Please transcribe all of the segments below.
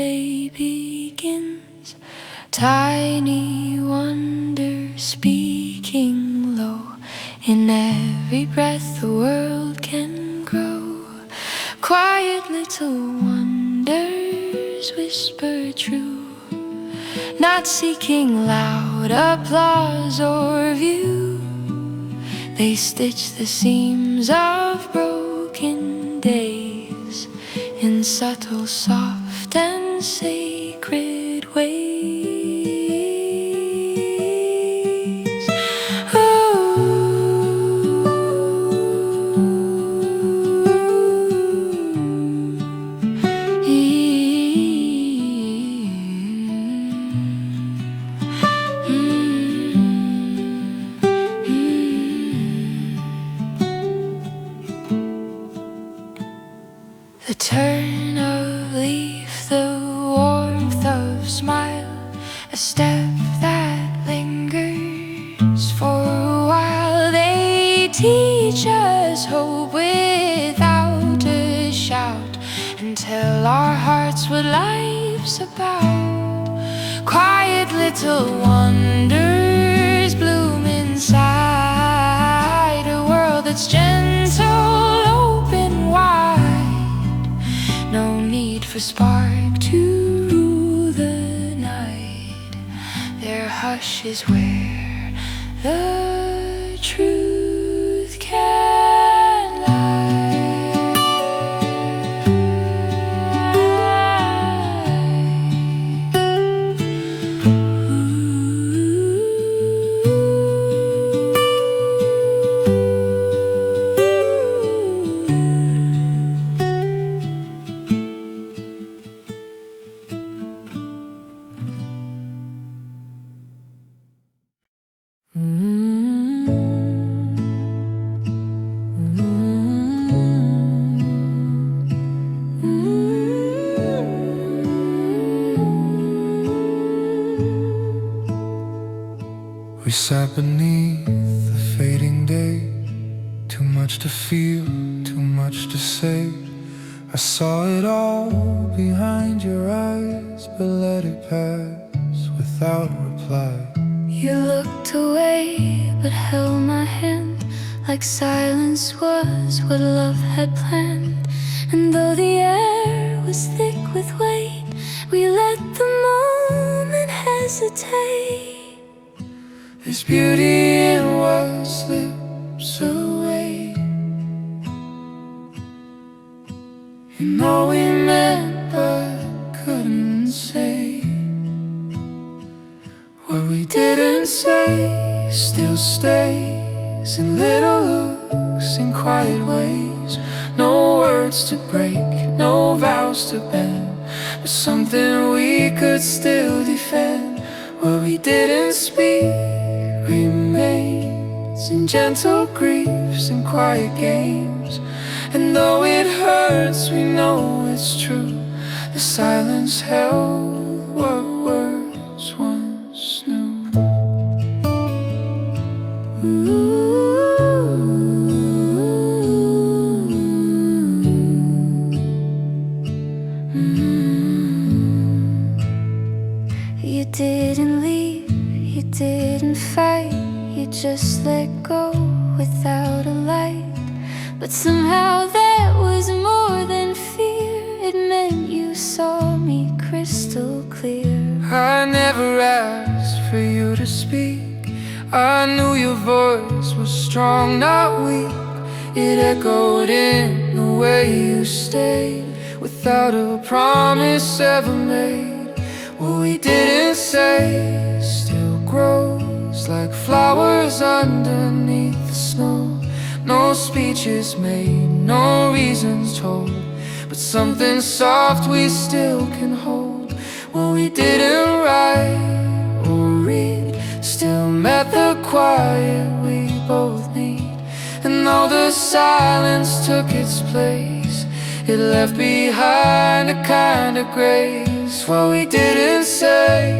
day begins. Tiny wonder speaking low. In every breath the world can grow. Quiet little wonders whisper true, not seeking loud applause or view. They stitch the seams of broken days in subtle, soft and sacred ways. The turn of leaf, the warmth of smile, a step that lingers for a while. They teach us hope without a shout, and tell our hearts what life's about. Quiet little wonders bloom inside a world that's gentle, open wide. No need for spark to rule the night. Their hush is where the truth can lie. We sat beneath the fading day, too much to feel, too much to say. I saw it all behind your eyes, but let it pass without reply. You looked away but held my hand, like silence was what love had planned. And though the air was thick with weight, we let the moment hesitate. There's beauty in what slips away. You know we meant but couldn't say. What we didn't say still stays in little looks, in quiet ways. No words to break, no vows to bend, but something we could still defend. What we didn't speak remains in gentle griefs and quiet games. And though it hurts, we know it's true. The silence held what words once knew. You didn't leave, you didn't fight, you just let go without a light. But somehow that was more than fear. It meant you saw me crystal clear. I never asked for you to speak. I knew your voice was strong, not weak. It echoed in the way you stayed, without a promise ever made. What we didn't say still grows like flowers underneath the snow. No speeches made, no reasons told, but something soft we still can hold. What we didn't write or read still met the quiet we both need. And though the silence took its place, it left behind a kind of grace. What we didn't say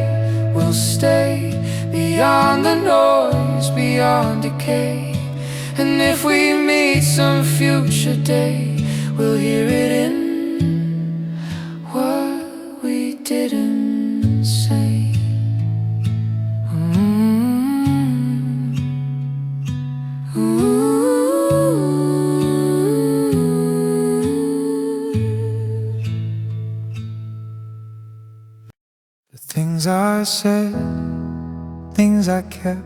will stay beyond the noise, beyond decay. And if we meet some future day, we'll hear it in what we didn't say. The things I said, things I kept,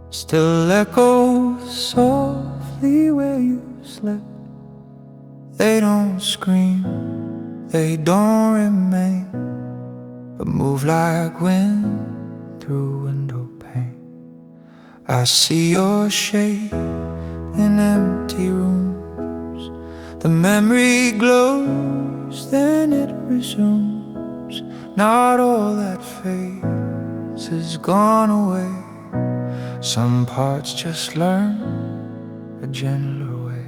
still echo softly where you slept. They don't scream, they don't remain, but move like wind through window pane. I see your shape in empty rooms. The memory glows, then it resumes. Not all that fades has gone away. Some parts just learn a gentler way.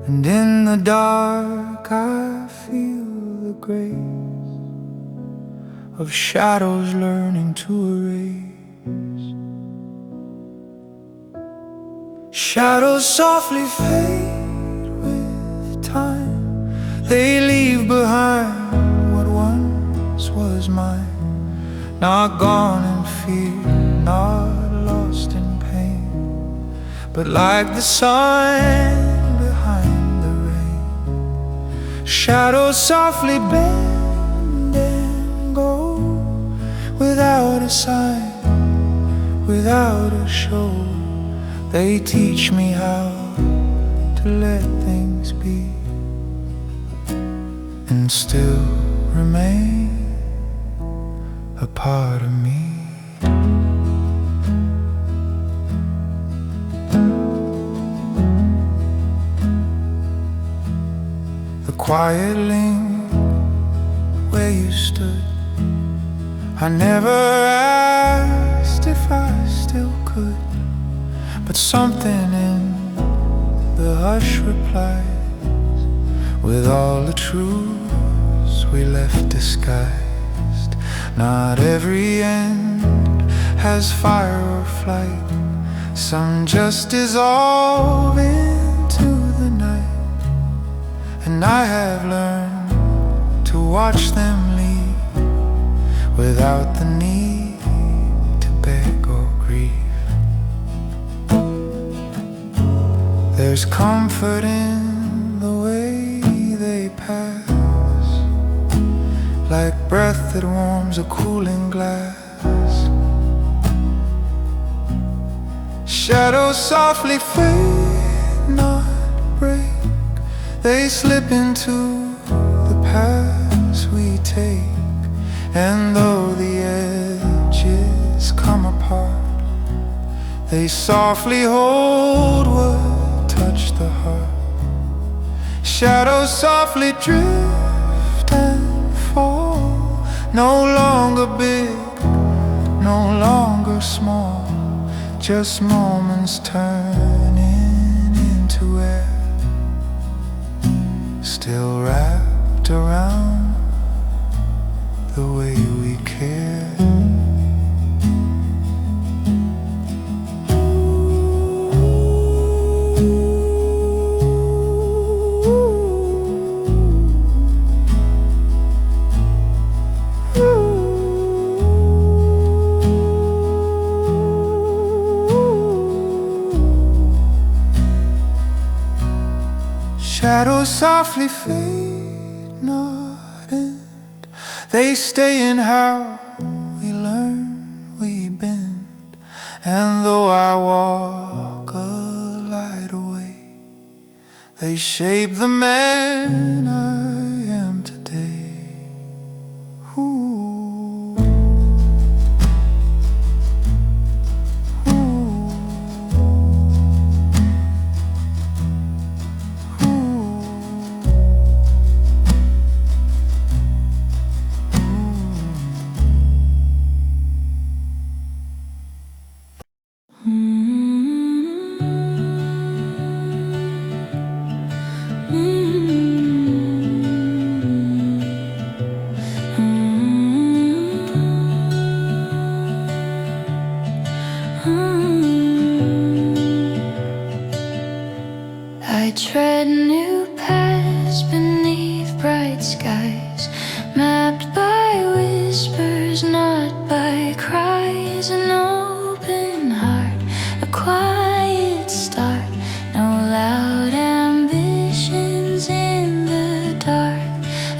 And in the dark I feel the grace of shadows learning to erase. Shadows softly fade with time. They leave behind what once was mine. Not gone in fear, not lost in pain, but like the sun behind the rain. Shadows softly bend and go, without a sign, without a show. They teach me how to let things be and still remain a part of me. The quiet link where you stood, I never asked if I still could, but something in the hush replies, with all the truths we left disguised. Not every end has fire or flight. Some just dissolve into the night. And I have learned to watch them leave without the need to beg or grieve. There's comfort in the way they pass, like breath that warms a cooling glass. Shadows softly fade, not break. They slip into the paths we take. And though the edges come apart, they softly hold what touched the heart. Shadows softly drift and fall, no longer big, no longer small, just moments turning into air, still wrapped around the way we care. Shadows softly fade, not end. They stay in how we learn, we bend. And though I walk a light away, they shape the man I am today. Ooh.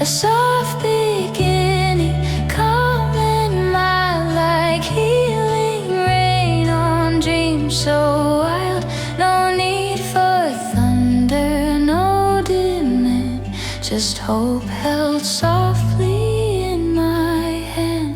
soft beginning, calming my like healing rain on dreams so wild. No need for thunder, no dimming, just hope held softly in my hand.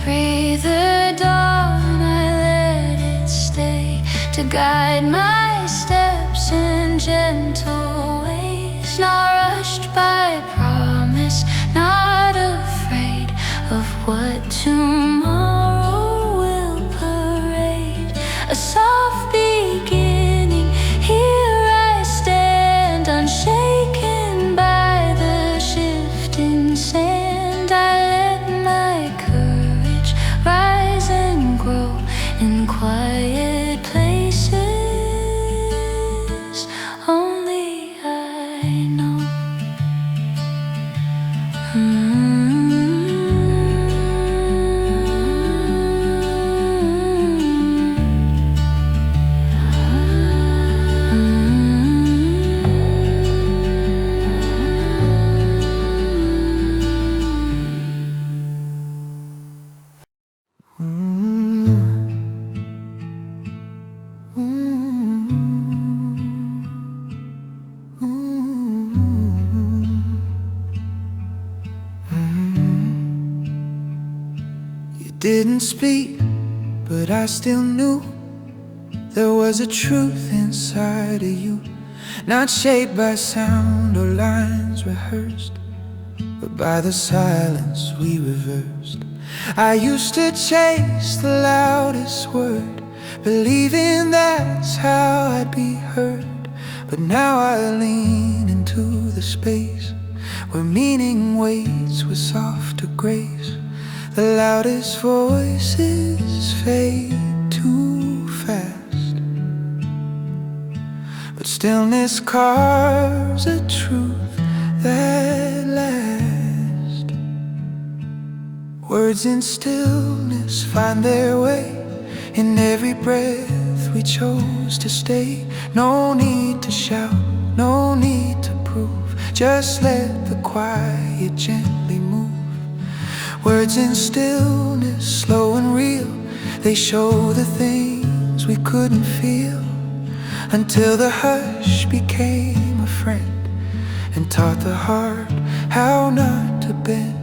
Breathe the dawn, I let it stay to guide my steps in gentle ways. Not rushed by promise, not afraid of what tomorrow will parade. A soft beginning, here I stand, unshaken by the shifting sand. I let my courage rise and grow in quiet places only I know. Didn't speak, but I still knew there was a truth inside of you, not shaped by sound or lines rehearsed, but by the silence we reversed. I used to chase the loudest word, believing that's how I'd be heard. But now I lean into the space where meaning waits with softer grace. The loudest voices fade too fast, but stillness carves a truth that lasts. Words in stillness find their way in every breath we chose to stay. No need to shout, no need to prove, just let the quiet gently move. Words in stillness, slow and real, they show the things we couldn't feel, until the hush became a friend and taught the heart how not to bend.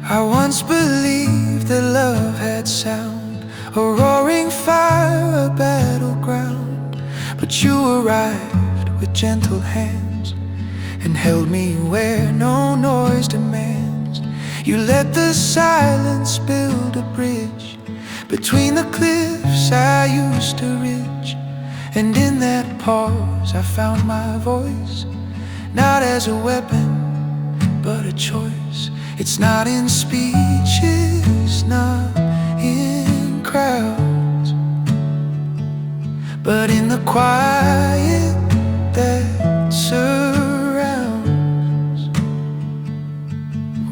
I once believed that love had sound, a roaring fire, a battleground. But you arrived with gentle hands and held me where no noise demands. You let the silence build a bridge between the cliffs I used to reach. And in that pause I found my voice, not as a weapon, but a choice. It's not in speeches, not in crowds, but in the quiet that surrounds.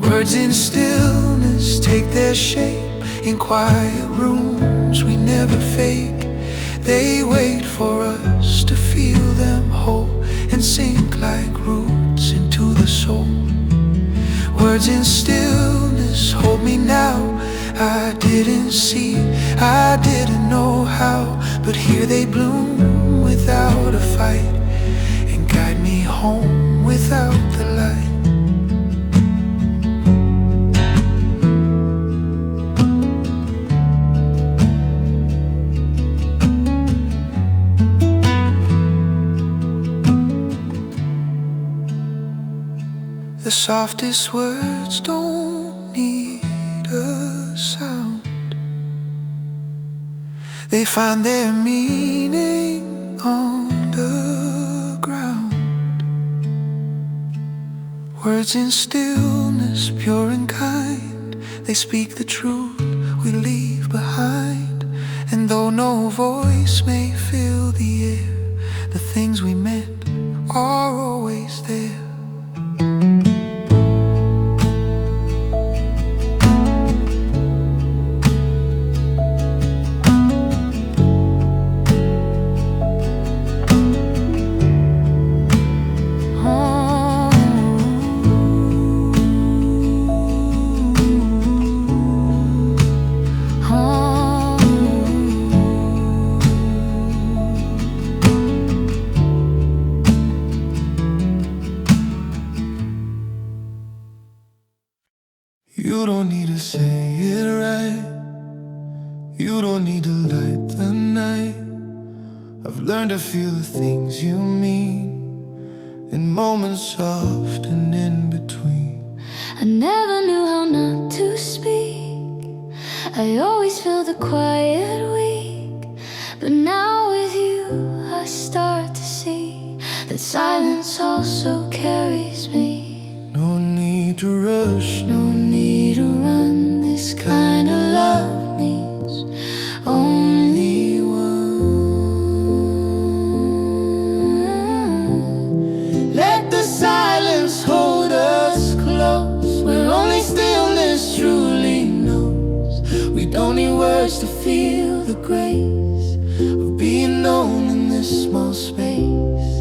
Words in stillness take their shape in quiet rooms we never fake. They wait for us to feel them whole and sink like roots into the soul. Words in stillness hold me now. I didn't see, I didn't know how, but here they bloom without a fight and guide me home without the light. The softest words don't need a sound. They find their meaning on the ground. Words in stillness, pure and kind, they speak the truth we leave behind. And though no voice may fill the air, the things we meant are always there. You don't need to say it right, you don't need to light the night. I've learned to feel the things you mean in moments often in between. I never knew how not to speak, I always felt the quiet weak. But now with you I start to see that silence also carries me. No need to rush, No need to run, this kind of love needs only one. let the silence hold us close, where only stillness truly knows. We don't need words to feel the grace of being known in this small space.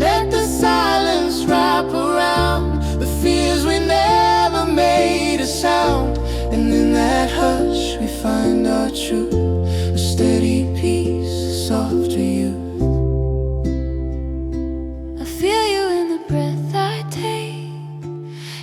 Let the silence wrap around the fears we never made a sound. And in that hush we find our truth, a steady peace, a softer youth. I feel you in the breath I take,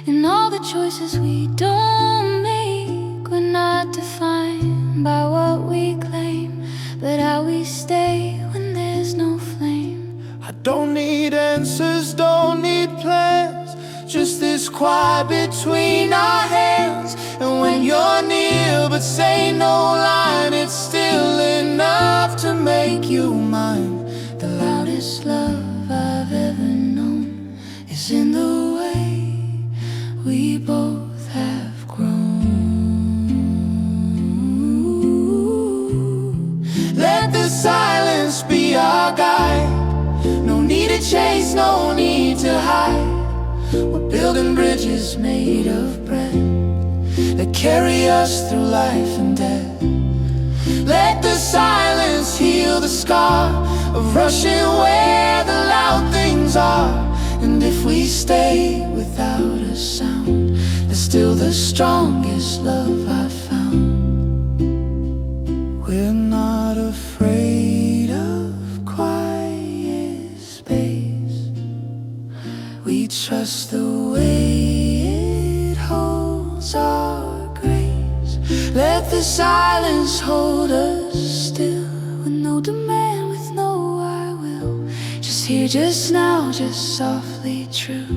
in all the choices we don't make. We're not defined by what we claim, but how we stay when there's no flame. I don't need answers, don't need plans, just this quiet between our hands. And when you're near but say no line, it's still enough to make you mine. The loudest love I've ever known is in the way we both have grown. Let the silence be our guide, no need to chase, no need to hide. We're building bridges made of bread that carry us through life and death. Let the silence heal the scar of rushing where the loud things are. And if we stay without a sound, that's still the strongest love I've found. We're not afraid of quiet space, we trust the way it holds our grace. Let the silence hold us still, with no demand, with no I will. Just here, just now, just softly true.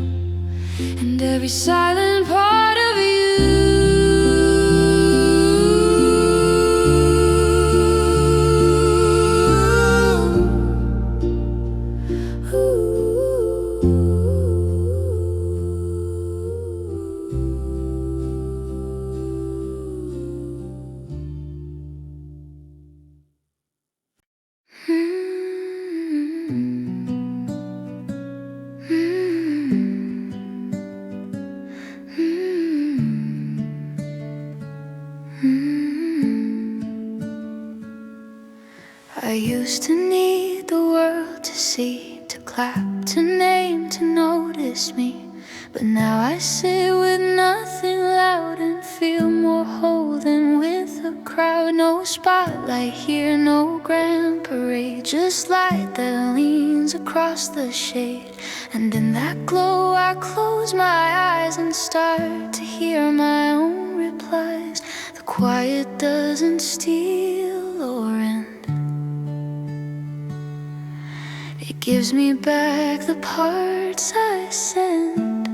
And every silent part of you. I used to need the world to see, to clap, to name, to notice me. But now I sit with nothing loud and feel more whole than with a crowd. No spotlight here, no grand parade, just light that leans across the shade. And in that glow I close my eyes and start to hear my own replies. The quiet doesn't steal or end, it gives me back the parts I send.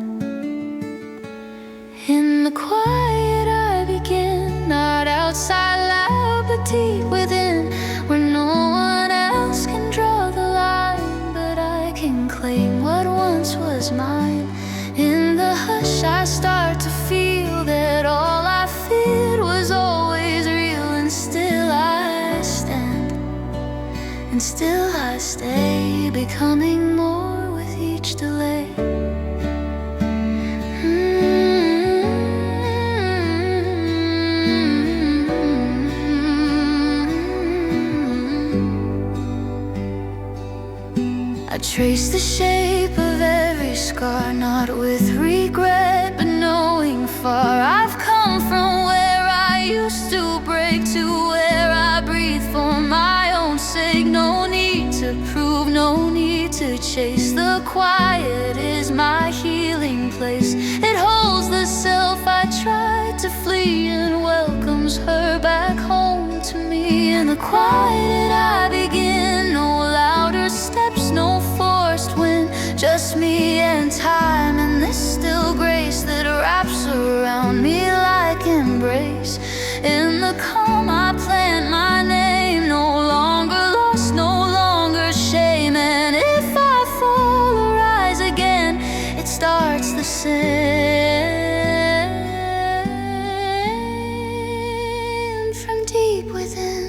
In the quiet I begin, not outside loud but deep within, where no one else can draw the line, but I can claim what once was mine. In the hush I start to feel that all I feared was always real. And still I stand, and still I stay, becoming more with each delay. I trace the shape of every scar, not with regret, but knowing far I've come from where I used to break to where I breathe for my own sake. No need to prove, no need to chase. The quiet is my healing place. It holds the self I tried to flee and welcomes her back home to me. In the quiet I begin, no louder steps, no forced wind, just me and time and this still grace that wraps around me like embrace. In the calm I plant my name, no longer lost, no longer shame. And if I fall or rise again, it starts the same from deep within.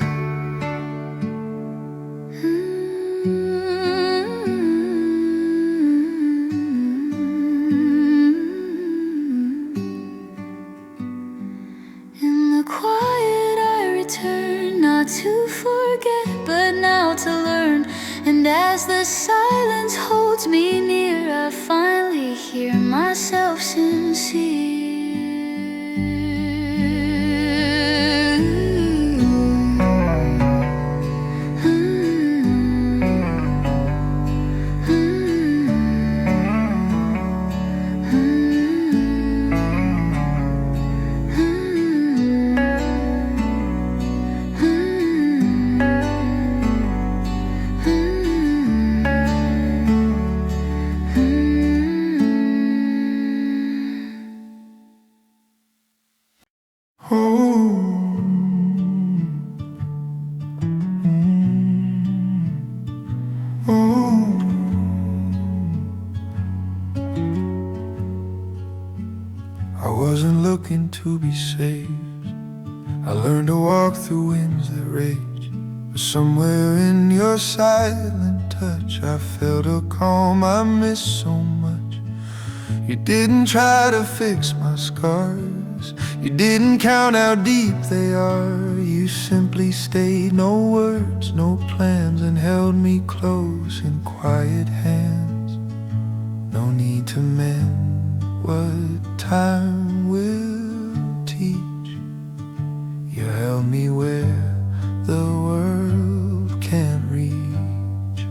To forget, but now to learn. And as the silence holds me near, I finally hear myself sincere. I wasn't looking to be saved. I learned to walk through winds that rage. But somewhere in your silent touch I felt a calm I miss so much. You didn't try to fix my scars. You didn't count how deep they are. You simply stayed, no words, no plans, and held me close in quiet hands. No need to mend what time will teach. You held me where the world can't reach.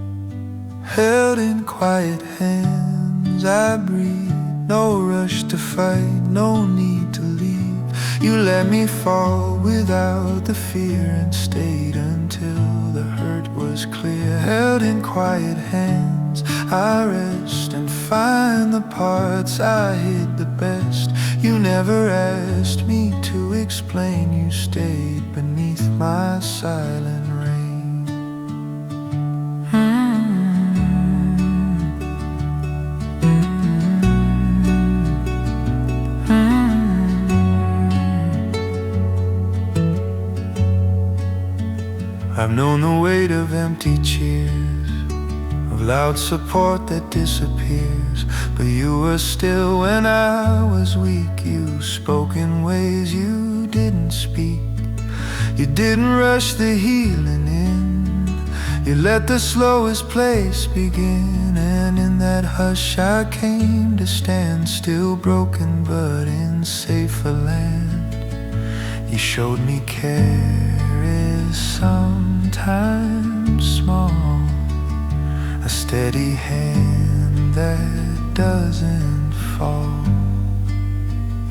Held in quiet hands I breathe. No rush to fight, no need to leave. You let me fall without the fear and stayed until the hurt was clear. Held in quiet hands I rest and find the parts I hid the best. You never asked me to explain. You stayed beneath my silent rain. I've known the weight of empty cheers, of loud support that disappears. But you were still when I was weak. You spoke in ways you didn't speak. You didn't rush the healing in. You let the slowest place begin. And in that hush I came to stand, still broken but in safer land. You showed me care is sometimes small, a steady hand that doesn't fall.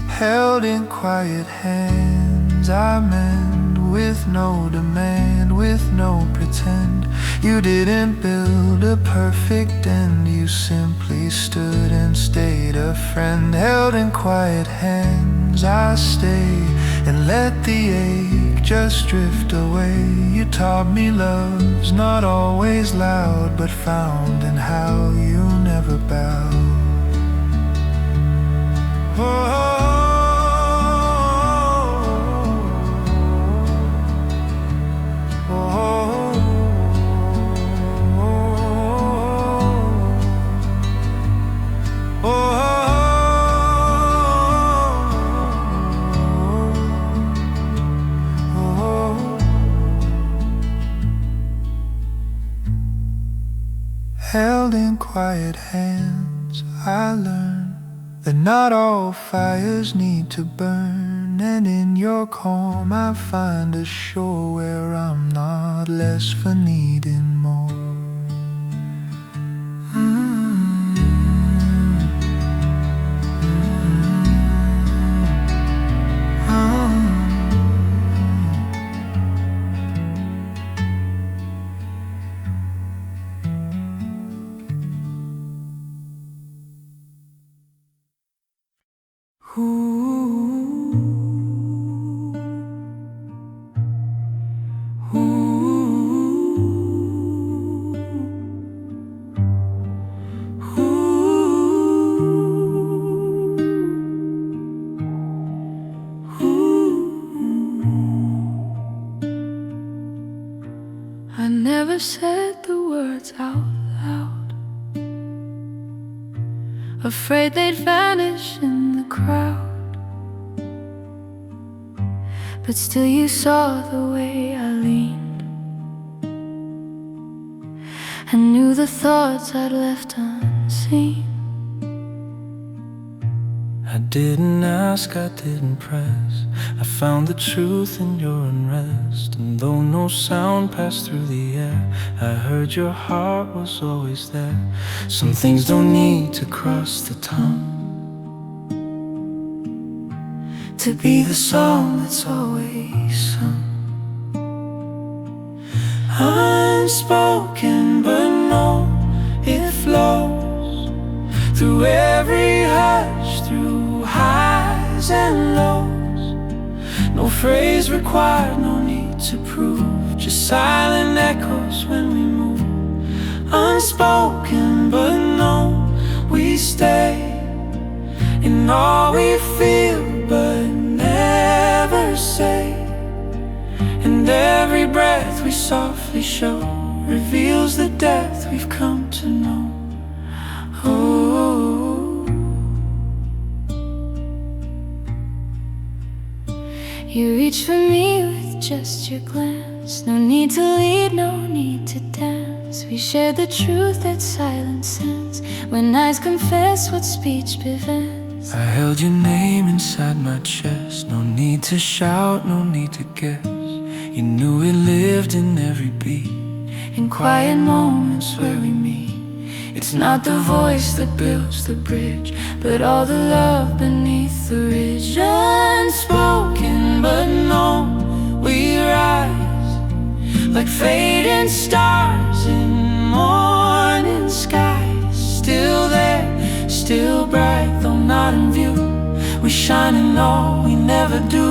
Held in quiet hands I mend, with no demand, with no pretend. You didn't build a perfect end. You simply stood and stayed a friend. Held in quiet hands I stay and let the ache just drift away. You taught me love's not always loud, but found in how you never bow. quiet hands I learned that not all fires need to burn, and in your calm I find a shore where I'm not less for needing more. I never said the words out loud, afraid they'd vanish in the crowd. But still you saw the way I leaned and knew the thoughts I'd left unseen. I didn't ask, I didn't press. I found the truth in your unrest, and though no sound passed through the air, I heard your heart was always there. Some things don't need to cross the tongue to be the song that's always sung. Unspoken but known, it flows through every hush, through highs and lows. No phrase required, no need to prove, just silent echoes when we move. Unspoken but known, we stay in all we feel but never say. And every breath we softly show reveals the depth we've come to know. Oh, you reach for me with just your glance. No need to lead, no need to dance. We share the truth that silence sends, when eyes confess what speech prevents. I held your name inside my chest. No need to shout, no need to guess. You knew it lived in every beat, In quiet moments where we meet. It's not the voice that builds the bridge, but all the love beneath the ridge. Unspoken but known, we rise like fading stars in morning skies. Still there, still bright, though not in view. We shine in all we never do.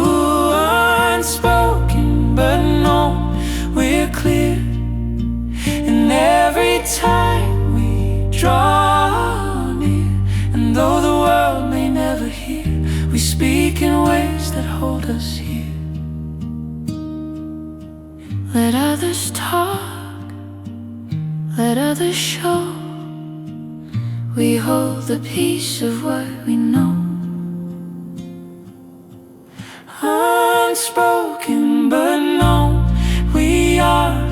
Unspoken but known, we're clear. And every time we draw near, and though the world may never hear, we speak in ways that hold us here. Let others talk, let others show. We hold the piece of what we know. Unspoken but known, we are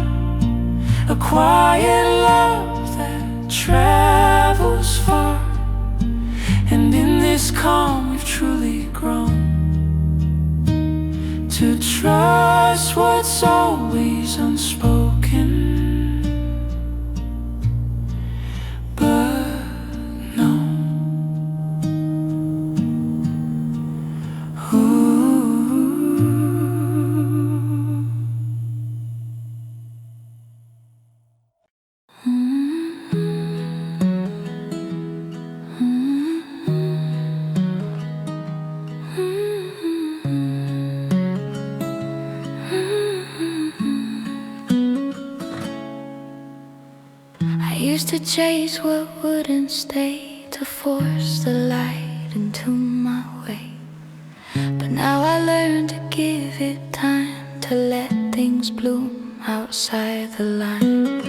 a quiet love that travels far. And in this calm we've truly grown to trust what's always unspoken but known. Used to chase what wouldn't stay, to force the light into my way. But now I learned to give it time, to let things bloom outside the line.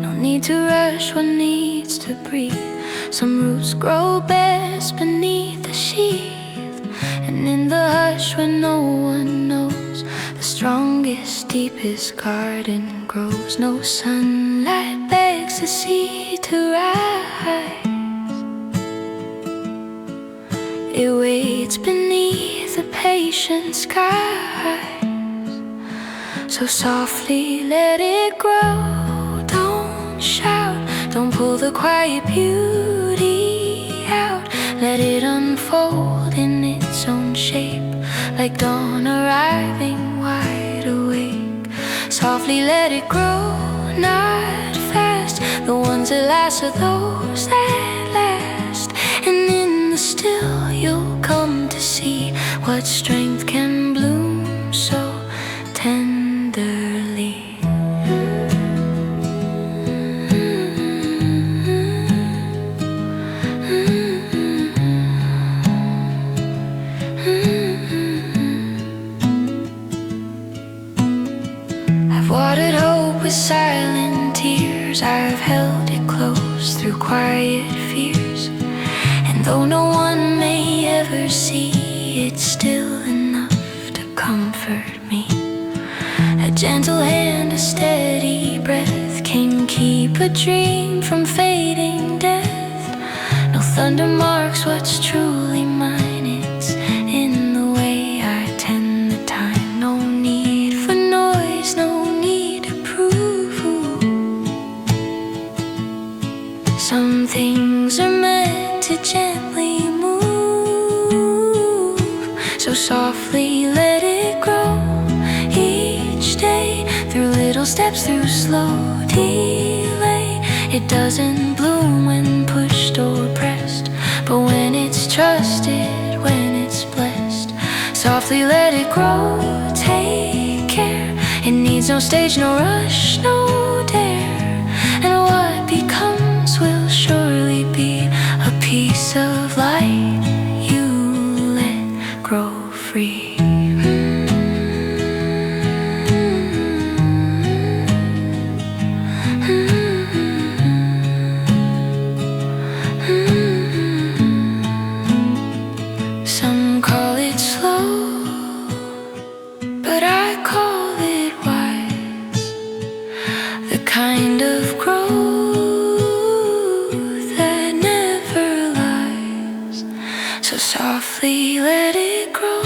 No need to rush, one needs to breathe. Some roots grow best beneath the sheath, and in the hush when no one knows, the strongest, deepest garden grows. No sunlight begs the seed to rise. It waits beneath the patient skies. So softly let it grow. Don't shout, don't pull the quiet beauty out. Let it unfold in its own shape, like dawn arriving wide awake. Softly let it grow, not fast. The ones that last are those that last. And in the still you'll come to see what strength can bloom so tenderly. I've watered hope with silent tears. I've held it close through quiet fears. And though no one may ever see, it's still enough to comfort me. A gentle hand, a steady breath can keep a dream from fading death. No thunder marks what's truly mine. It's in the way I tend the time. No need for noise, no need to prove. Some things are meant to gently move. So softly let it grow each day, through little steps, through slow delay. It doesn't bloom when pushed or pressed, but when it's trusted, when it's blessed. Softly let it grow, take care. It needs no stage, no rush, no dare. And what becomes will surely be a piece of light you let grow free. Some call it slow, but I call it wise. The kind of growth that never lies. So softly let it grow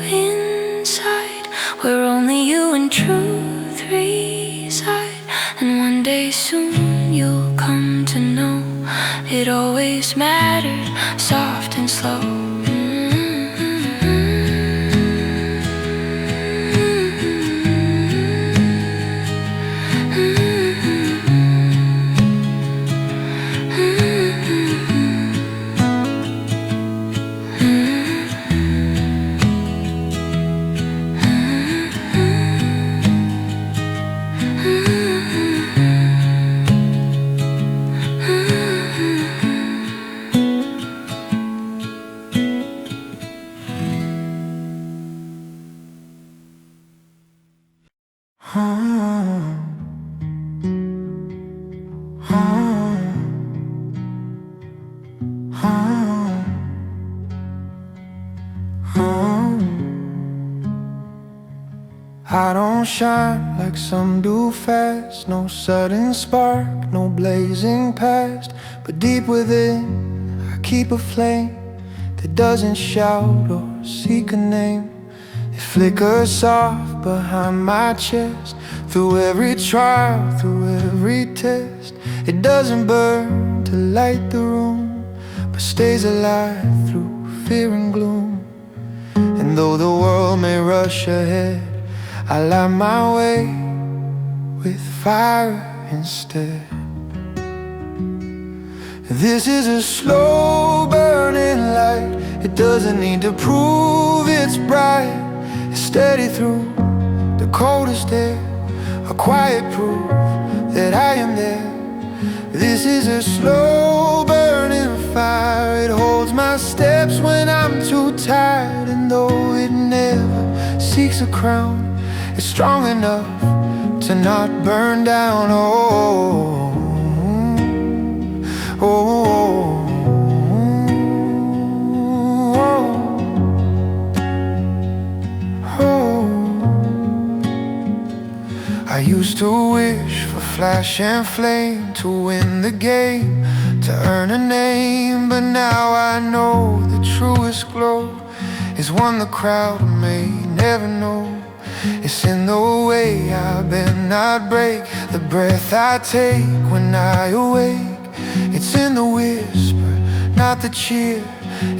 inside, where only you and truth reside. And one day soon you'll come to know it always mattered, soft and slow. I don't shine like some do fast. No sudden spark, no blazing past. But deep within I keep a flame that doesn't shout or seek a name. It flickers soft behind my chest. Through every trial, through every test. It doesn't burn to light the room, but stays alive through fear and gloom. And though the world may rush ahead, I light my way with fire instead. This is a slow burning light. It doesn't need to prove it's bright. It's steady through the coldest air, a quiet proof that I am there. This is a slow burning fire. It holds my steps when I'm too tired. And though it never seeks a crown, it's strong enough to not burn down. Oh, oh, oh, oh, oh. I used to wish for flash and flame to win the game, to earn a name. But now I know the truest glow is one the crowd may never know. It's in the way I bend, not break, the breath I take when I awake. It's in the whisper, not the cheer,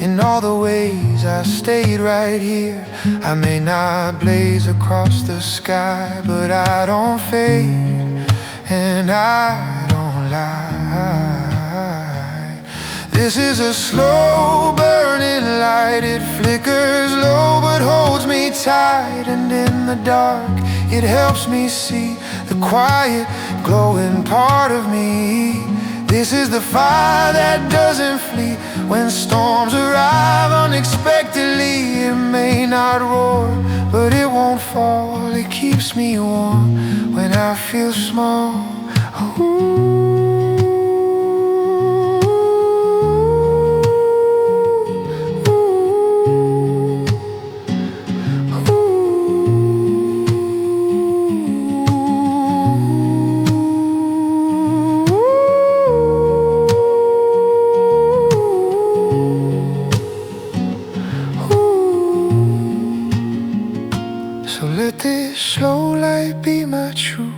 in all the ways I stayed right here. I may not blaze across the sky, but I don't fade, and I don't lie. This is a slow burning light. It flickers low but holds me tight, and in the dark it helps me see the quiet glowing part of me. This is the fire that doesn't flee when storms arrive unexpectedly. It may not roar, but it won't fall. It keeps me warm when I feel small. Ooh. So let this slow light be my truth,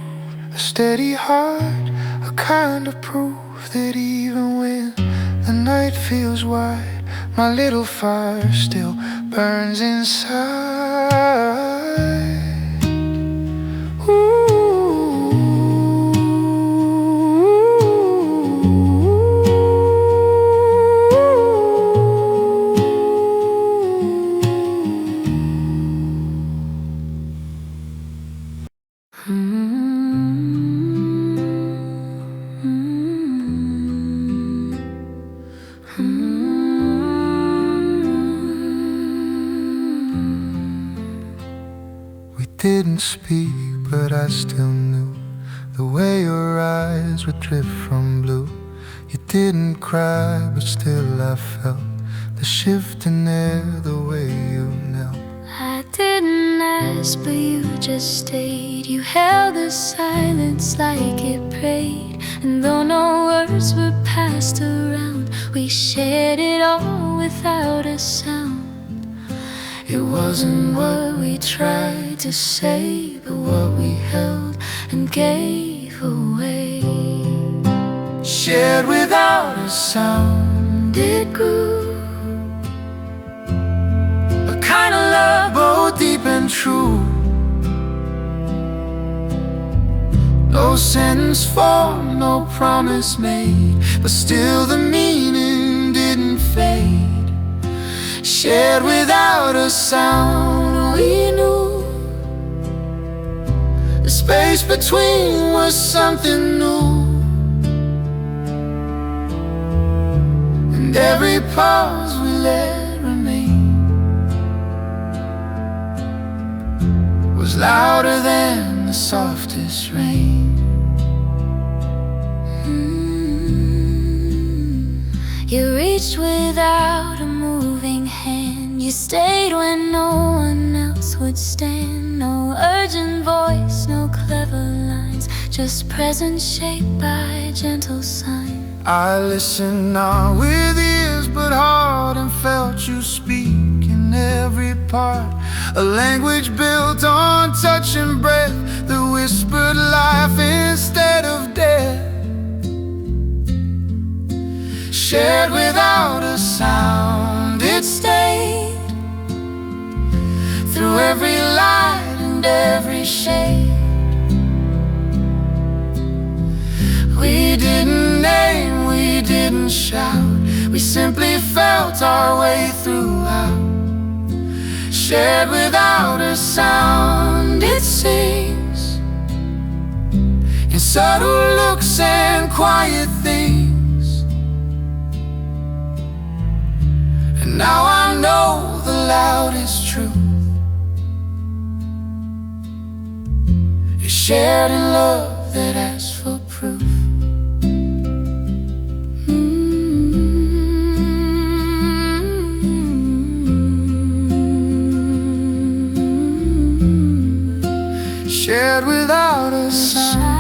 a steady heart, a kind of proof that even when the night feels wide, my little fire still burns inside. Ooh. Didn't speak, but I still knew the way your eyes would drift from blue. You didn't cry, but still I felt the shift in air, the way you knelt. I didn't ask, but you just stayed. You held the silence like it prayed, and though no words were passed around, we shared it all without a sound. It wasn't what we tried to say, but what we held and gave away. Shared without a sound, It grew, a kind of love both deep and true. No sentence formed, no promise made, but still the meaning didn't fade. Shared without a sound, we knew the space between was something new, and every pause we let remain was louder than the softest rain. You reached without a moving hand. You stayed when no one else would stand. No urgent voice, no clever lines, just presence shaped by gentle sign. I listened not with ears but heart, and felt you speak in every part. A language built on touch and breath, that whispered life instead of death. Shared without a sound, it stayed through every light and every shade. We didn't name, we didn't shout, we simply felt our way throughout. Shared without a sound, it sings in subtle looks and quiet things. And now I know the loudest truth is shared in love that asks for proof. Shared without a sound.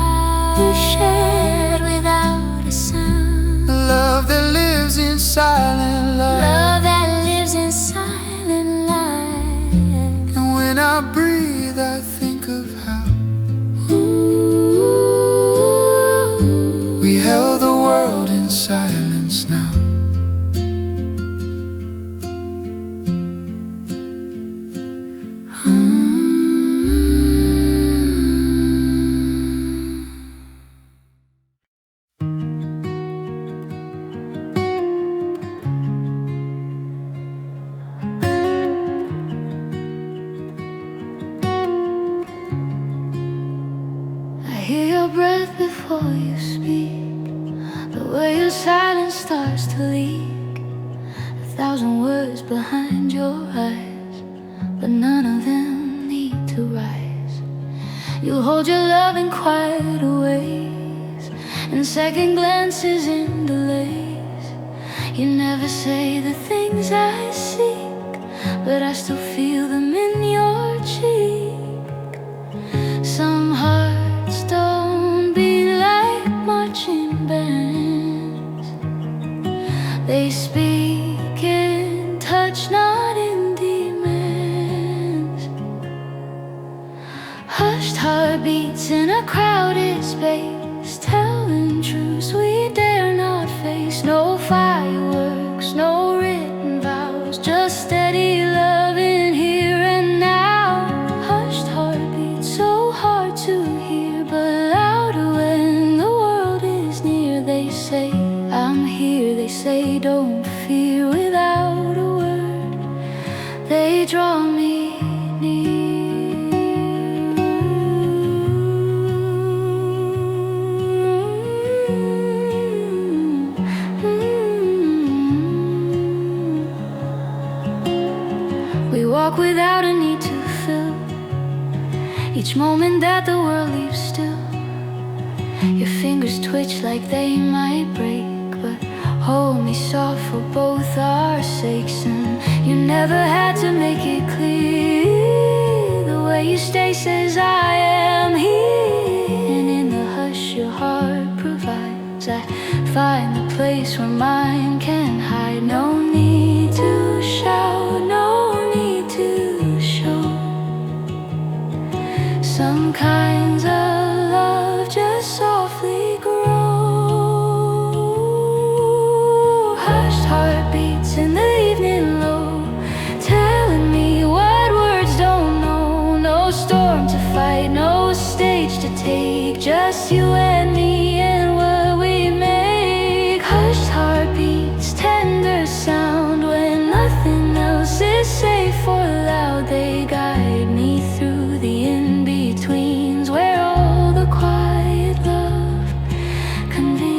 before you speak, the way your silence starts to leak. 1,000 words behind your eyes, but none of them need to rise. You hold your love in quieter ways, in second glances and delays. You never say the things I seek, but I still feel them in your cheek. Some hearts don't beat like marching bands. They speak in touch, not in demands. Hushed heartbeats in a crowded space, telling truths we dare not face. No fireworks, no written vows, just steady love in here and now. Hushed heartbeats, so hard to hear, but louder when the world is near. They say, I'm here, they say, don't fear. Without a word, they draw me near. We walk without a need to fill each moment that the world leaves still. Your fingers twitch like they might break, but hold me soft for both our sakes. And you never had to make it clear. The way you stay says I am here. And in the hush your heart provides, I find the place where mine can hide. No need to shout, no need to show. Some kinds of love just softly grow. Hushed heartbeats in the evening low, telling me what words don't know. No storm to fight, no stage to take, just you and me and what we make. Hushed heartbeats, tender sound when nothing else is safe or loud. They guide me through the in-betweens where all the quiet love convenes.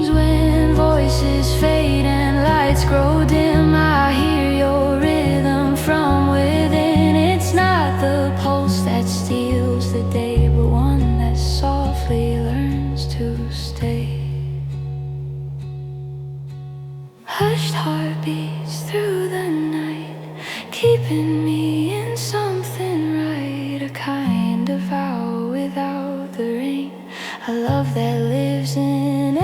When voices fade and lights grow dim, I hear your rhythm from within. It's not the pulse that steals the day, but one that softly learns to stay. Hushed heartbeats through the night, keeping me in something right. A kind of vow without the rain, a love that lives in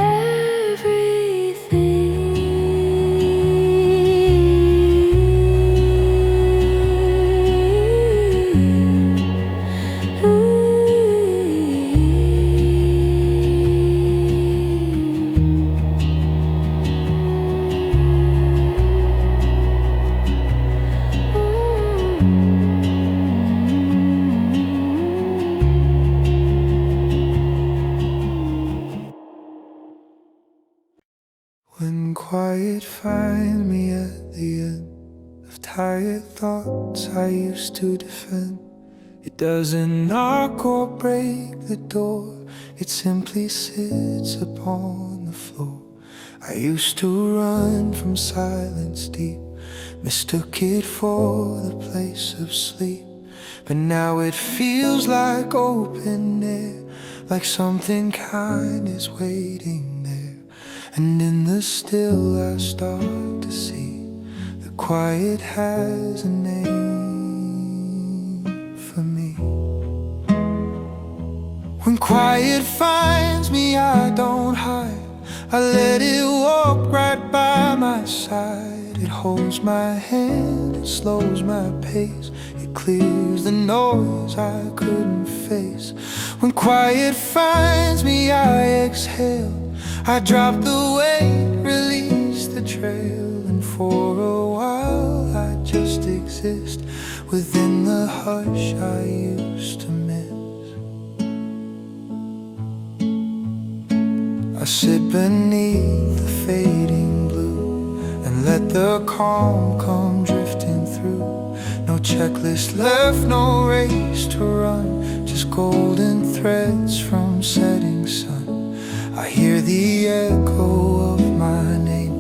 When quiet finds me at the end of tired thoughts I used to defend, it doesn't knock or break the door, it simply sits upon the floor. I used to run from silence deep, mistook it for the place of sleep, but now it feels like open air, like something kind is waiting there. And in the still I start to see the quiet has a name for me. When quiet finds me, I don't hide, I let it walk right by my side. It holds my hand, it slows my pace, it clears the noise I couldn't face. When quiet finds me, I exhale, I drop the weight, release the trail, and for a while I just exist within the hush I used to miss. I sit beneath the fading blue and let the calm come drifting through. No checklist left, no race to run, just golden threads from setting sun. I hear the echo of my name,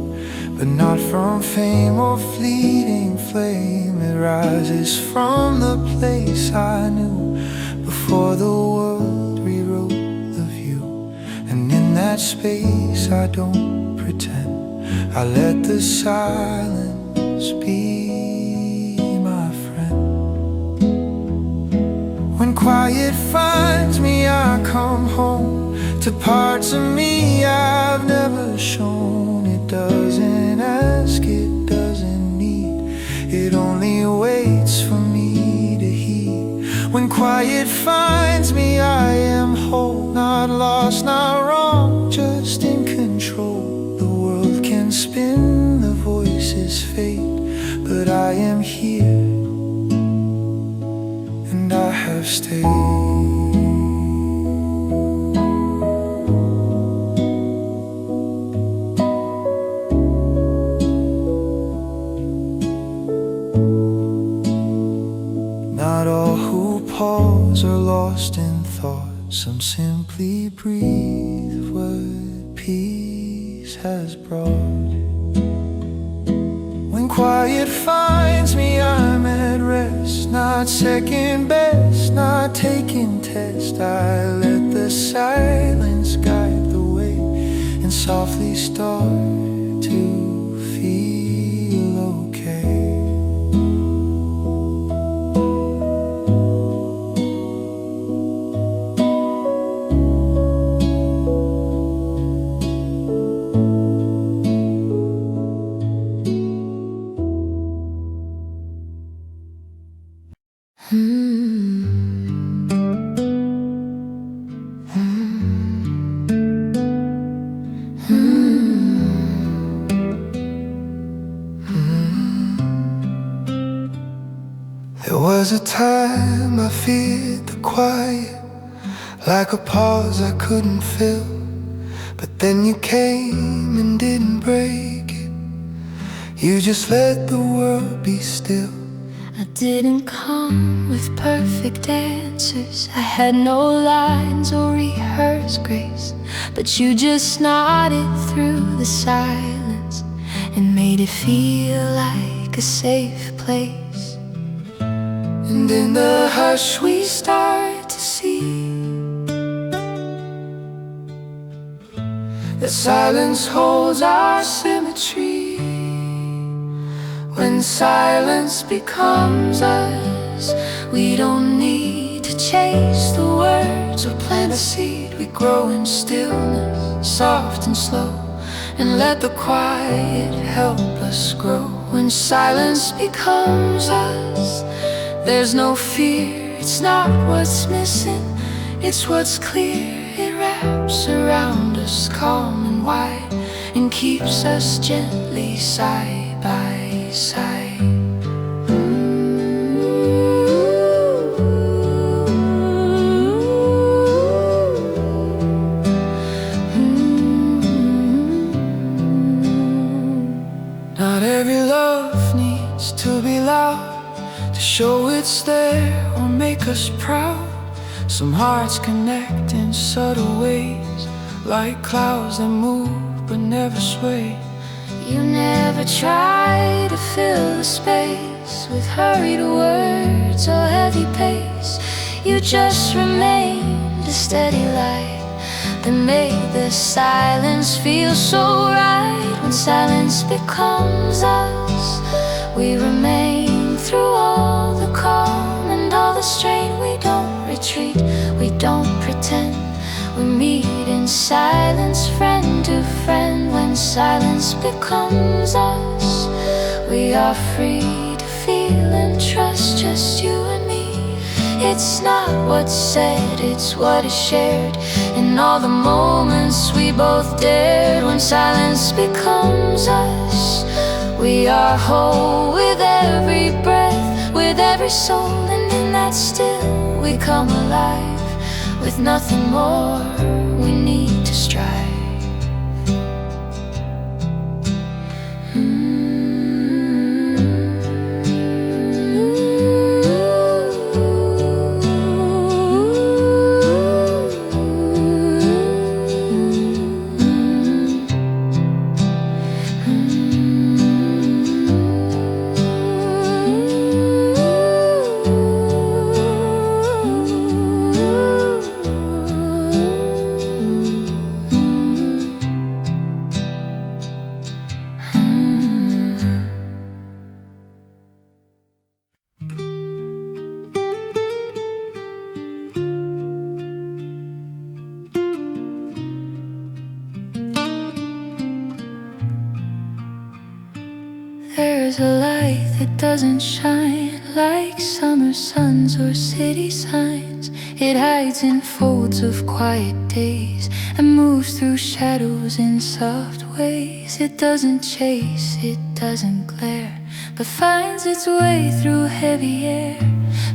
but not from fame or fleeting flame. It rises from the place I knew before the world rewrote the view. And in that space I don't pretend, I let the silence be my friend. When quiet finds me, I come home to parts of me I've never shown. It doesn't ask, it doesn't need, it only waits for me to heed. When quiet finds me, I am whole, not lost, not wrong, just in control. The world can spin, the voices fade, but I am here, and I have stayed. Not all who pause are lost in thought. Some simply breathe what peace has brought. When quiet finds me, I'm at rest, not second best, not taking test. I let the silence guide the way and softly start to feel okay. There was a time I feared the quiet, like a pause I couldn't fill. But then you came and didn't break it. You just let the world be still. I didn't come with perfect answers, I had no lines or rehearsed grace, but you just nodded through the silence and made it feel like a safe place. And in the hush we start to see that silence holds our symmetry. When silence becomes us, we don't need to chase the words or plant a seed. We grow in stillness, soft and slow, and let the quiet help us grow. When silence becomes us, there's no fear, it's not what's missing, it's what's clear. It wraps around us calm and wide and keeps us gently side by side. Not every love needs to be loud to show it's there or make us proud. Some hearts connect in subtle ways, like clouds that move but never sway. You never try to fill the space with hurried words or heavy pace. You just remained a steady light that made the silence feel so right. When silence becomes us, we remain through all the calm and all the strain. We don't retreat, we don't pretend, we meet in silence, friend to friend. When silence becomes us, we are free to feel and trust, just you and me. It's not what's said, it's what is shared in all the moments we both dared. When silence becomes us, we are whole with every breath, with every soul. And in that still we come alive, with nothing more we need to strive. It doesn't shine like summer suns or city signs. It hides in folds of quiet days and moves through shadows in soft ways. It doesn't chase, it doesn't glare, but finds its way through heavy air.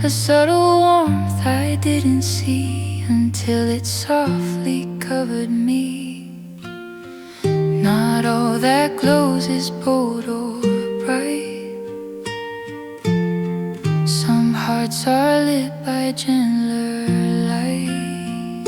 A subtle warmth I didn't see until it softly covered me. Not all that glows is bold or bright. Some hearts are lit by gentler light.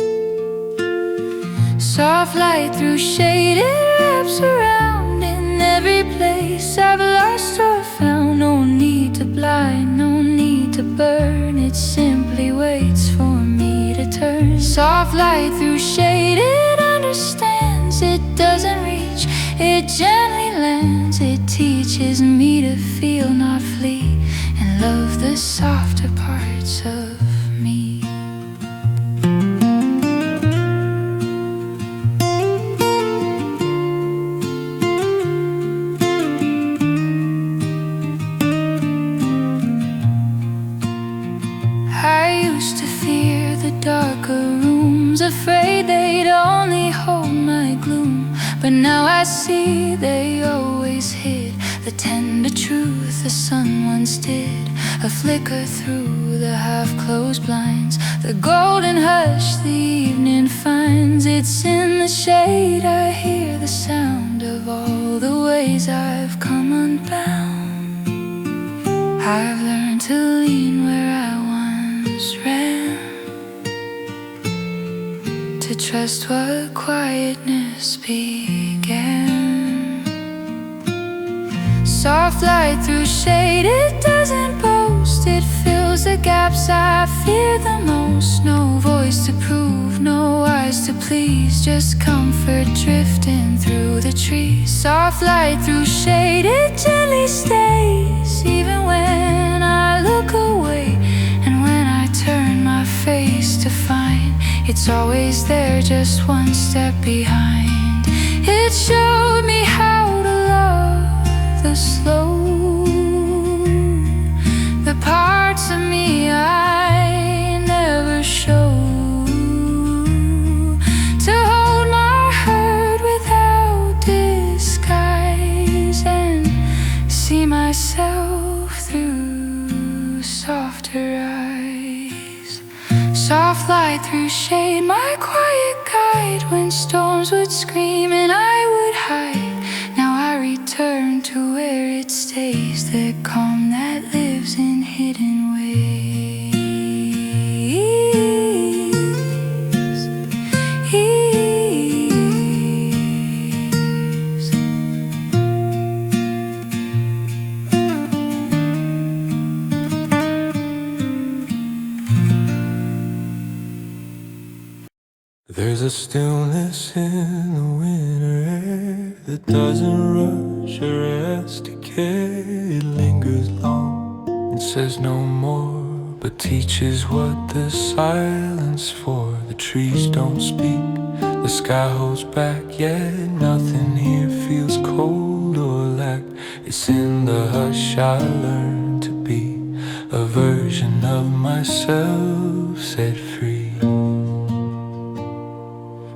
Soft light through shade, it wraps around in every place I've lost or found. No need to blind, no need to burn. It simply waits for me to turn. Soft light through shade, it understands. It doesn't reach, it gently lands. It teaches me to feel, not flee, and love the softer parts of me. I used to fear the darker rooms, afraid they'd only hold my gloom. But now I see they always hid the tender truth the sun once did. A flicker through the half-closed blinds, the golden hush the evening finds. It's in the shade I hear the sound of all the ways I've come unbound. I've learned to lean where I once ran, to trust what quietness began. Soft light through shade, it doesn't boast. It fills the gaps I fear the most. No voice to prove, no eyes to please, just comfort drifting through the trees. Soft light through shade, it gently stays, even when I look away. And when I turn my face to find, it's always there, just one step behind. It showed me how to love the slow, the parts of me I never show, to hold my hurt without disguise and see myself through softer eyes. Soft light through shade, my quiet guide, when storms would scream and I would hide. Now I return to where it stays, the calm that lives in hidden ways. There's a stillness in the winter air that doesn't rush or rusticate. It lingers long and says no more, but teaches what the silence for. The trees don't speak, the sky holds back, yet nothing here feels cold or lack. It's in the hush I learned to be a version of myself set free.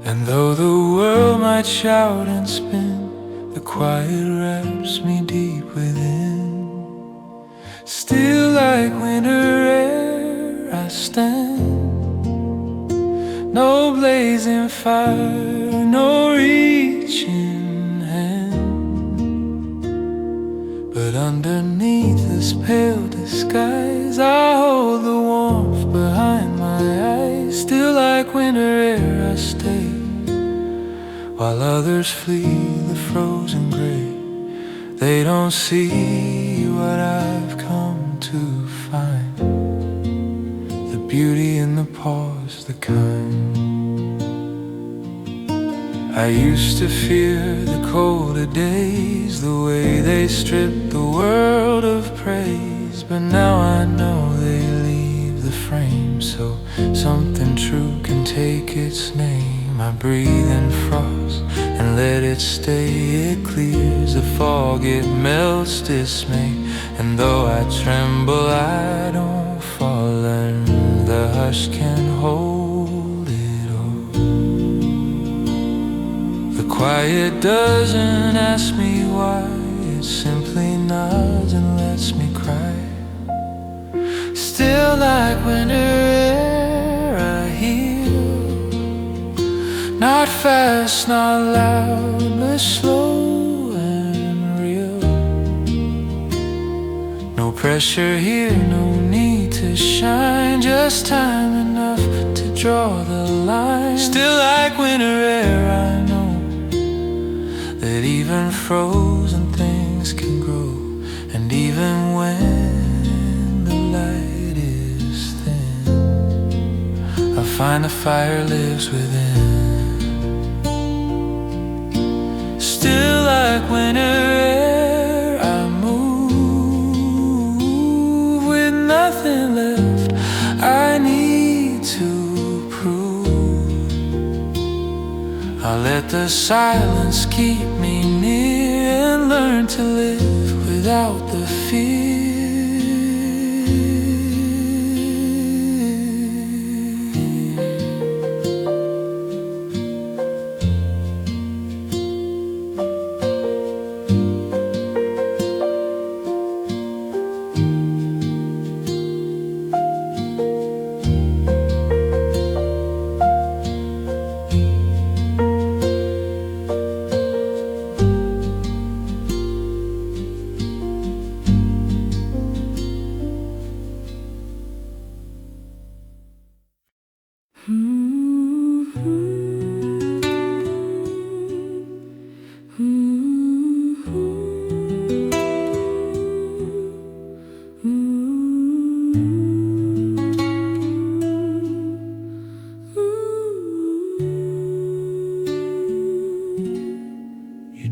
And though the world might shout and spin, the quiet wraps me deep within. Still like winter air I stand, no blazing fire, no reaching hand, but underneath this pale disguise I hold the warmth behind my eyes. Still like winter air I stay, while others flee the frozen gray. They don't see what I've come to find, the beauty in the pause, the kind. I used to fear the colder days, the way they strip the world of praise. But now I know they leave the frame, so something true can take its name. my breathing frost and let it stay. It clears the fog, it melts dismay. And though I tremble, I don't fall, and the hush can hold it all. The quiet doesn't ask me why, it simply nods and lets me cry. Still like winter air I hear, not fast, not loud, but slow and real. No pressure here, no need to shine, just time enough to draw the line. Still like winter air I know that even frozen things can grow. And even when the light is thin, I find the fire lives within. Still like winter air I move with nothing left I need to prove. I'll let the silence keep me near and learn to live without the fear.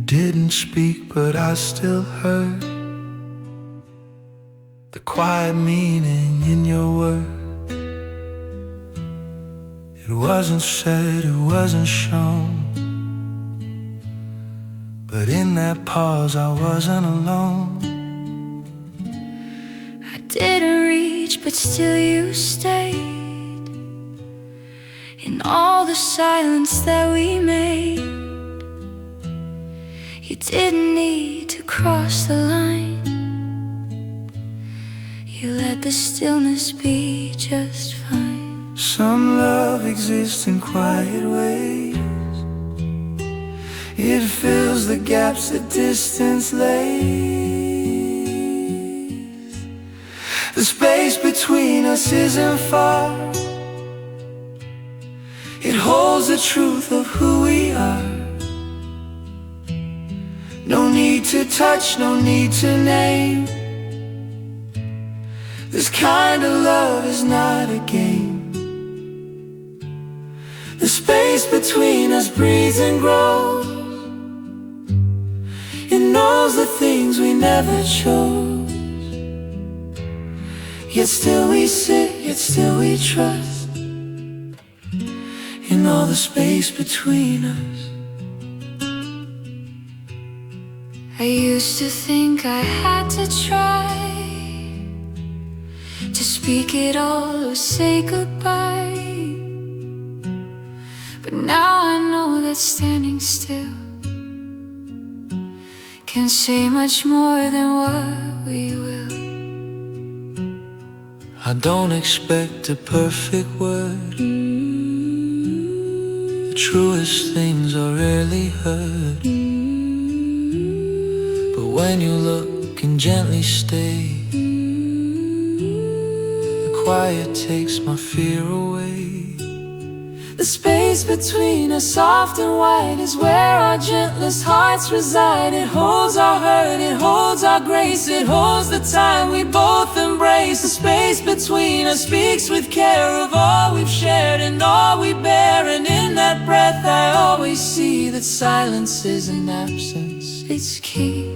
Didn't speak, but I still heard the quiet meaning in your word. It wasn't said, it wasn't shown, but in that pause I wasn't alone. I didn't reach, but still you stayed in all the silence that we made. You didn't need to cross the line. You let the stillness be just fine. Some love exists in quiet ways. It fills the gaps that distance lays. The space between us isn't far. It holds the truth of who we are. No need to touch, no need to name. This kind of love is not a game. The space between us breathes and grows. It knows the things we never chose. Yet still we sit, yet still we trust in all the space between us. I used to think I had to try to speak it all or say goodbye, but now I know that standing still can say much more than what we will. I don't expect a perfect word. The truest things are rarely heard. But when you look and gently stay, the quiet takes my fear away. The space between us, soft and white, is where our gentlest hearts reside. It holds our hurt, it holds our grace, it holds the time we both embrace. The space between us speaks with care of all we've shared and all we bear. And in that breath I always see that silence isn't absence, it's key.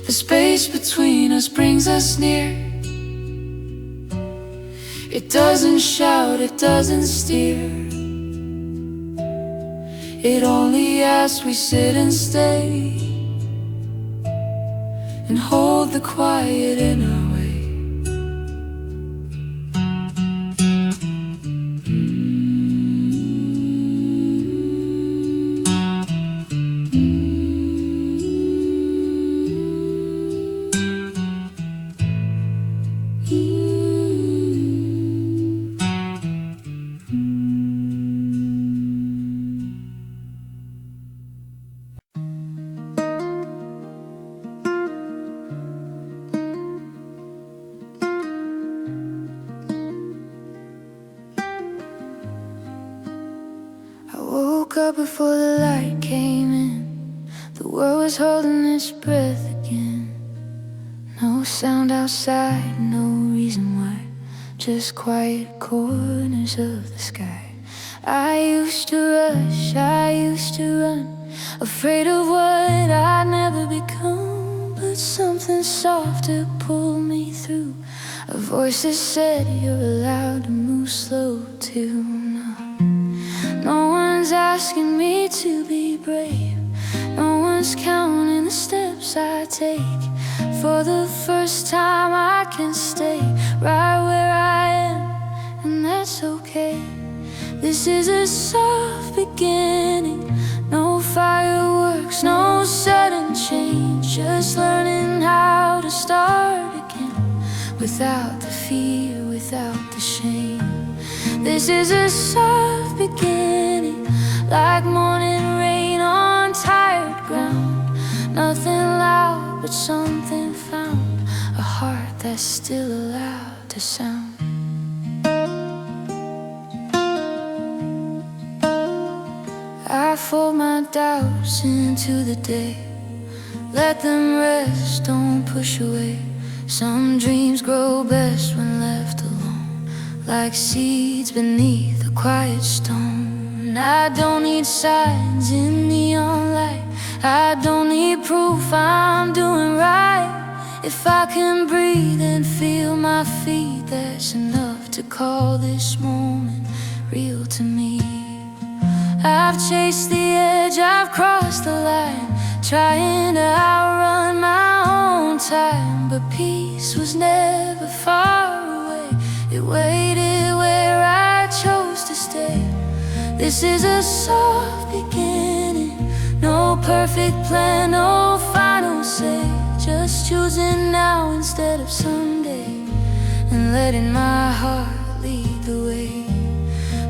The space between us brings us near. It doesn't shout, it doesn't steer. It only asks we sit and stay and hold the quiet in our way. Woke up before the light came in. The world was holding its breath again. No sound outside, no reason why. Just quiet corners of the sky. I used to rush, I used to run, afraid of what I'd never become. But something softer pulled me through. A voice that said you're allowed to move slow too. No one's asking me to be brave. No one's counting the steps I take. For the first time I can stay right where I am, and that's okay. This is a soft beginning. No fireworks, no sudden change. Just learning how to start again. Without the fear, without the shame. This is a soft beginning, like morning rain on tired ground. Nothing loud, but something found. A heart that's still allowed to sound. I fold my doubts into the day. Let them rest, don't push away. Some dreams grow best when left alone, like seeds beneath a quiet stone. I don't need signs in neon light. I don't need proof I'm doing right. If I can breathe and feel my feet, that's enough to call this moment real to me. I've chased the edge, I've crossed the line, trying to outrun my own time. But peace was never far away. It waited where I chose to stay. This is a soft beginning. No perfect plan, no final say. Just choosing now instead of someday, and letting my heart lead the way.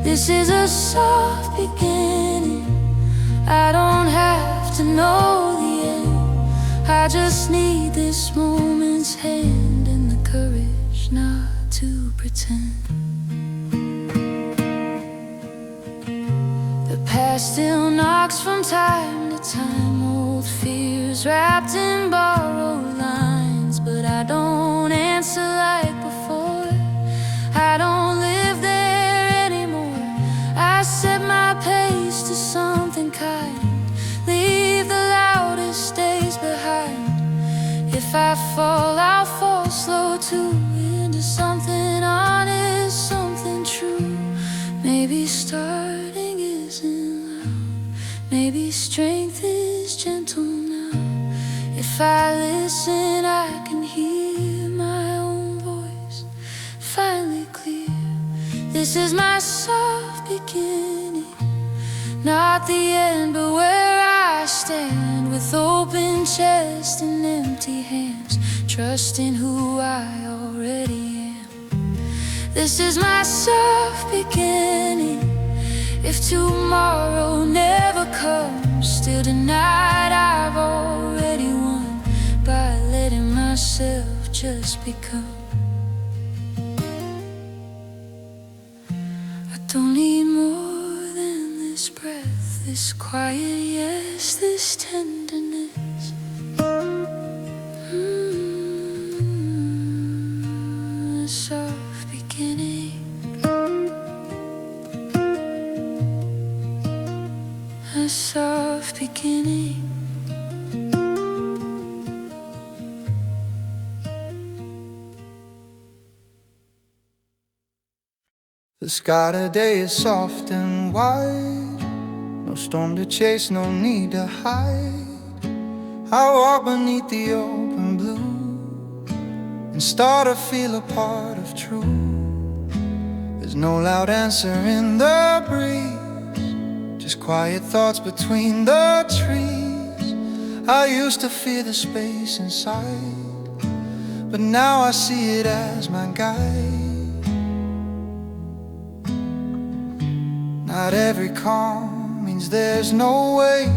This is a soft beginning. I don't have to know the end. I just need this moment's hand and the courage not to pretend. The past still knocks from time to time. Old fears wrapped in borrowed lines. But I don't answer like before. I don't live there anymore. I set my pace to something kind. Leave the loudest days behind. If I fall, I'll fall slow too, into something honest, something true. Maybe starting isn't loud. Maybe strength is gentle now. If I listen, I can hear my own voice finally clear. This is my soft beginning, not the end, but where I stand, with open chest and empty hands, trusting who I already am. This is my soft beginning. If tomorrow never comes, still tonight I've already won by letting myself just become. I don't need more than this breath, this quiet yes, this tenderness. A soft beginning. A soft beginning. The sky today is soft and wide. No storm to chase, no need to hide. I walk beneath the open blue and start to feel a part of truth. There's no loud answer in the breeze, just quiet thoughts between the trees. I used to fear the space inside, but now I see it as my guide. Not every calm means there's no way.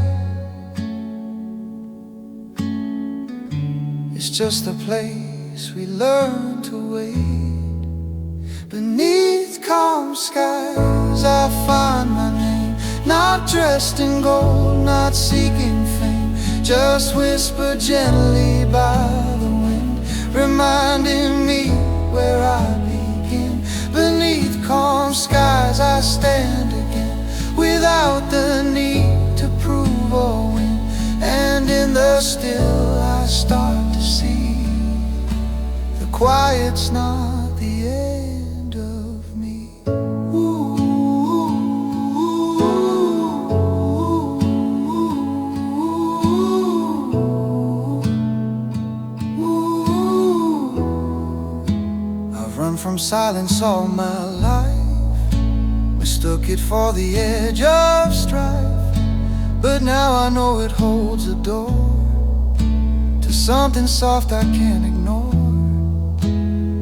It's just a place we learn to wait. Beneath calm skies I find my name, not dressed in gold, not seeking fame, just whispered gently by the wind, reminding me where I begin. Beneath calm skies I stand again, without the need to prove or win. And in the still I start to see the quiet's not the end of me. I've run from silence all my life, mistook it for the edge of strife. But now I know it holds a door to something soft I can't ignore.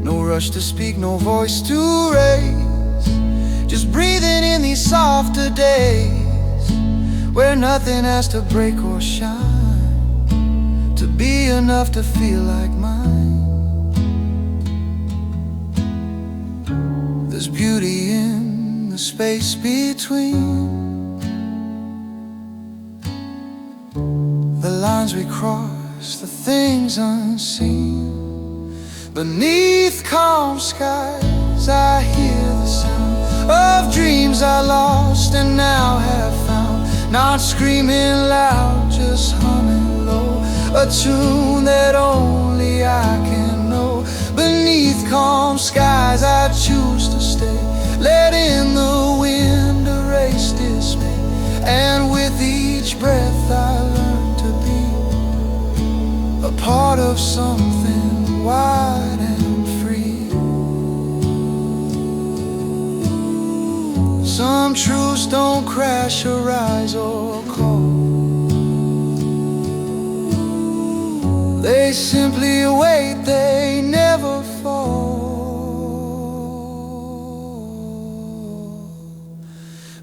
No rush to speak, no voice to raise, just breathing in these softer days, where nothing has to break or shine to be enough to feel like mine. There's beauty in the space between the lines we cross, the things unseen. Beneath calm skies I hear the sound of dreams I lost and now have found. Not screaming loud, just humming low, a tune that only I can know. Beneath calm skies I choose to stay, letting the wind erase dismay. And with each breath I learn to be a part of something wide and free. Some truths don't crash or rise or call, they simply wait, they never fall.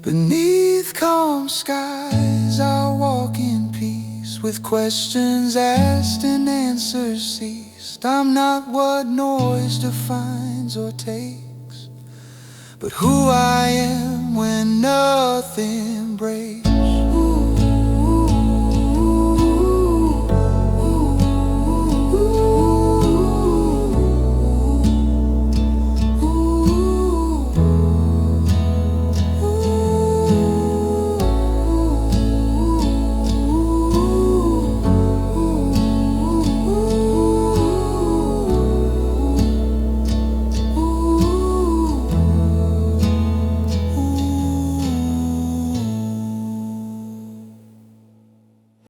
Beneath calm skies I walk in peace, with questions asked and answers ceased. I'm not what noise defines or takes, but who I am when nothing breaks.